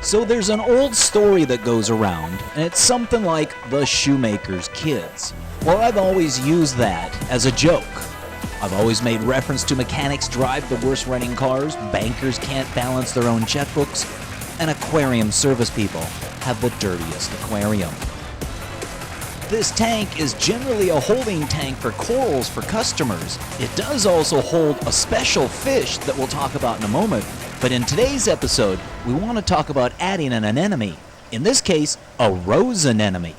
So there's an old story that goes around, and it's something like the shoemaker's kids. Well, I've always used that as a joke. I've always made reference to mechanics drive the worst running cars, bankers can't balance their own checkbooks, and aquarium service people have the dirtiest aquarium. This tank is generally a holding tank for corals for customers. It does also hold a special fish that we'll talk about in a moment, but in today's episode, we want to talk about adding an anemone. In this case, a rose anemone.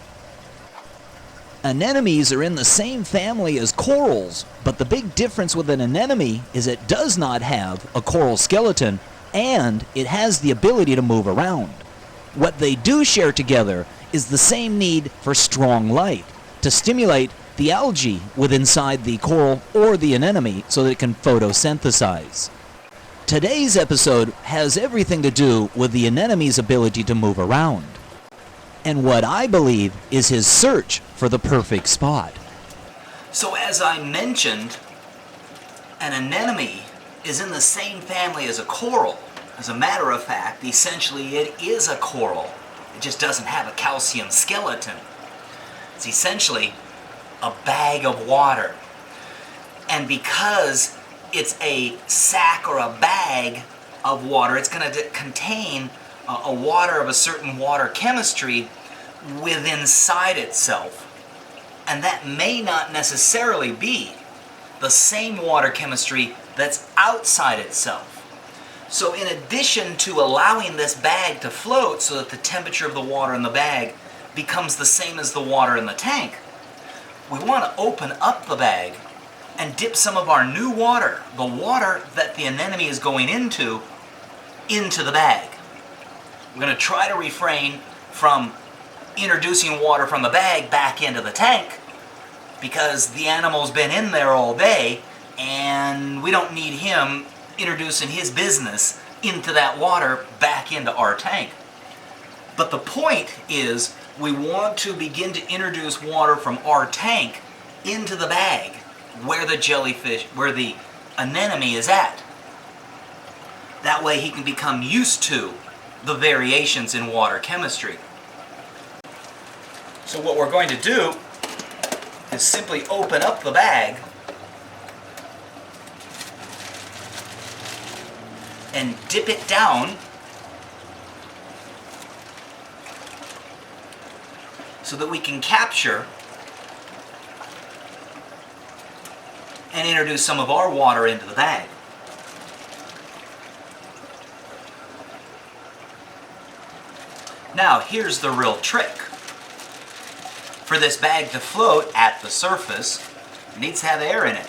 Anemones are in the same family as corals, but the big difference with an anemone is it does not have a coral skeleton, and it has the ability to move around. What they do share together is the same need for strong light to stimulate the algae within inside the coral or the anemone so that it can photosynthesize. Today's episode has everything to do with the anemone's ability to move around, and what I believe is his search for the perfect spot. So as I mentioned, an anemone is in the same family as a coral. As a matter of fact, essentially it is a coral. It just doesn't have a calcium skeleton. It's essentially a bag of water. And because it's a sack or a bag of water, it's going to contain a water of a certain water chemistry within inside itself. And that may not necessarily be the same water chemistry that's outside itself. So in addition to allowing this bag to float so that the temperature of the water in the bag becomes the same as the water in the tank, we want to open up the bag and dip some of our new water, the water that the anemone is going into the bag. We're going to try to refrain from introducing water from the bag back into the tank because the animal's been in there all day and we don't need him introducing his business into that water back into our tank. But the point is we want to begin to introduce water from our tank into the bag where the jellyfish, where the anemone is at. That way he can become used to the variations in water chemistry. So what we're going to do is simply open up the bag and dip it down so that we can capture and introduce some of our water into the bag. Now, here's the real trick. For this bag to float at the surface, it needs to have air in it.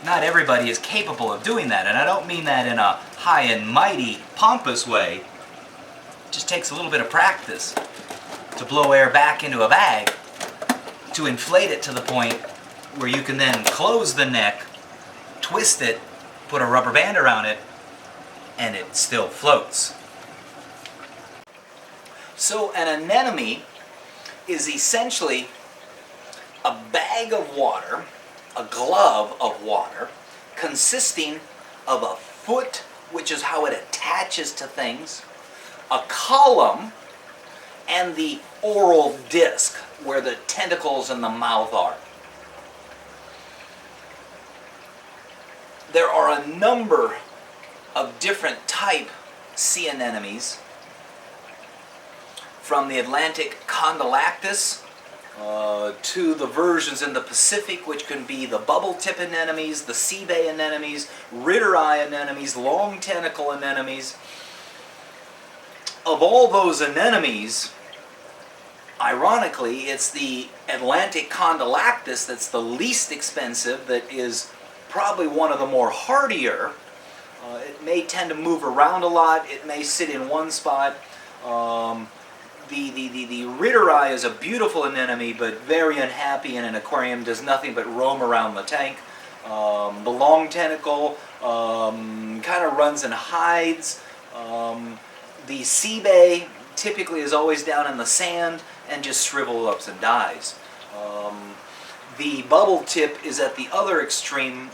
Not everybody is capable of doing that, and I don't mean that in a high and mighty, pompous way. It just takes a little bit of practice to blow air back into a bag, to inflate it to the point where you can then close the neck, twist it, put a rubber band around it, and it still floats. So an anemone is essentially a bag of water, a glove of water, consisting of a foot, which is how it attaches to things, a column, and the oral disc, where the tentacles and the mouth are. There are a number of different type sea anemones, from the Atlantic Condylactis to the versions in the Pacific, which can be the bubble tip anemones, the sea bay anemones, ritter eye anemones, long tentacle anemones. Of all those anemones, ironically, it's the Atlantic Condylactis that's the least expensive, that is probably one of the more hardier. It may tend to move around a lot. It may sit in one spot. The ritter eye is a beautiful anemone, but very unhappy in an aquarium, does nothing but roam around the tank. The long tentacle kind of runs and hides. The sea bay typically is always down in the sand and just shrivels up and dies. The bubble tip is at the other extreme,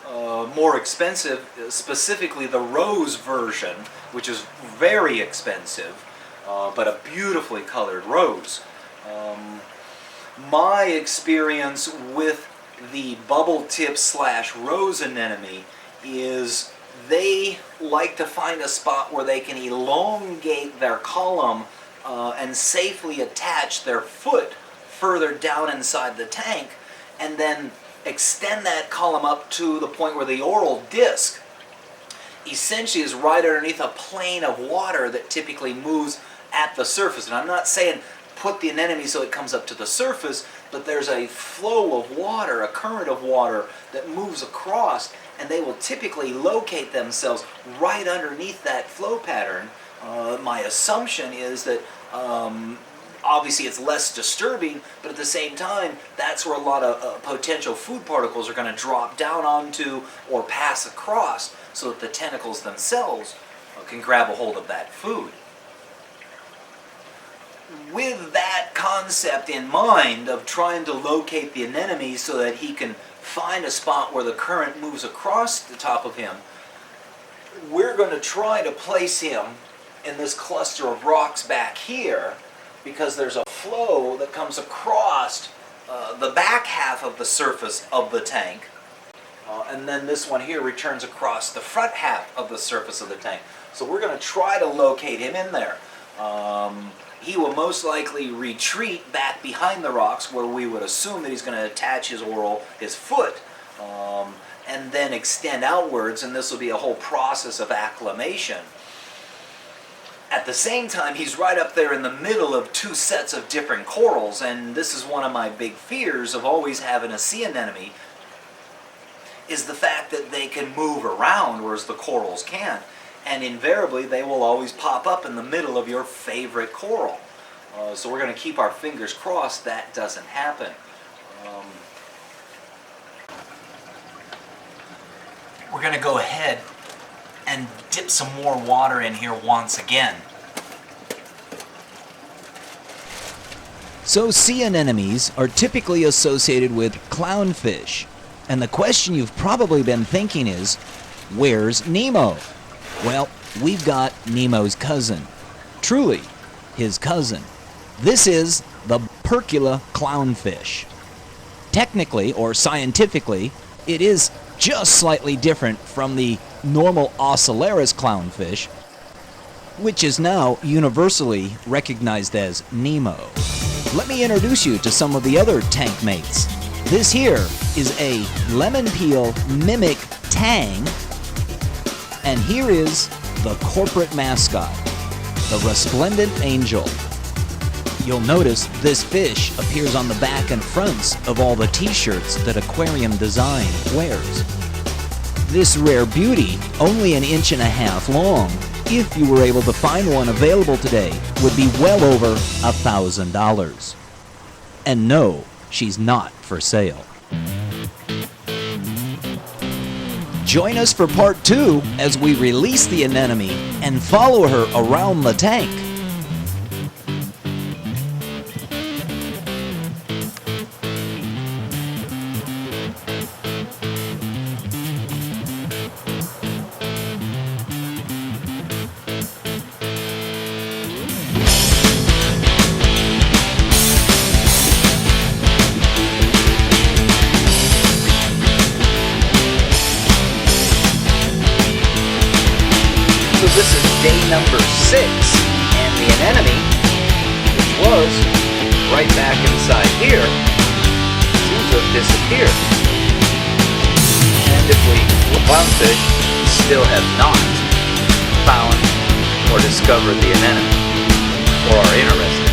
more expensive, specifically the rose version, which is very expensive, but a beautifully colored rose. My experience with the bubble tip / rose anemone is they like to find a spot where they can elongate their column and safely attach their foot further down inside the tank, and then extend that column up to the point where the oral disc essentially is right underneath a plane of water that typically moves at the surface. And I'm not saying put the anemone so it comes up to the surface, but there's a flow of water, a current of water that moves across, and they will typically locate themselves right underneath that flow pattern. My assumption is that obviously it's less disturbing, but at the same time, that's where a lot of potential food particles are going to drop down onto or pass across, so that the tentacles themselves can grab a hold of that food. With that concept in mind of trying to locate the anemone so that he can find a spot where the current moves across the top of him, we're going to try to place him in this cluster of rocks back here, because there's a flow that comes across the back half of the surface of the tank, and then this one here returns across the front half of the surface of the tank. So we're going to try to locate him in there. He will most likely retreat back behind the rocks, where we would assume that he's going to attach his foot, and then extend outwards, and this will be a whole process of acclimation. At the same time, he's right up there in the middle of two sets of different corals, and this is one of my big fears of always having a sea anemone, is the fact that they can move around, whereas the corals can't. And invariably, they will always pop up in the middle of your favorite coral. So we're going to keep our fingers crossed that doesn't happen. We're going to go ahead and dip some more water in here once again. So sea anemones are typically associated with clownfish. And the question you've probably been thinking is, where's Nemo? Well, we've got Nemo's cousin. Truly, his cousin. This is the Percula clownfish. Technically, or scientifically, it is just slightly different from the normal Ocellaris clownfish, which is now universally recognized as Nemo. Let me introduce you to some of the other tank mates. This here is a lemon peel mimic tang, and here is the corporate mascot, the resplendent angel. You'll notice this fish appears on the back and fronts of all the t-shirts that Aquarium Design wears. This rare beauty, only 1.5 inches long, if you were able to find one available today, would be well over $1,000. And no, she's not for sale. Join us for part 2 as we release the anemone and follow her around the tank. This is day number 6, and the anemone, which was right back inside here, seems to have disappeared. And if we, clownfish, still have not found or discovered the anemone, or are interested.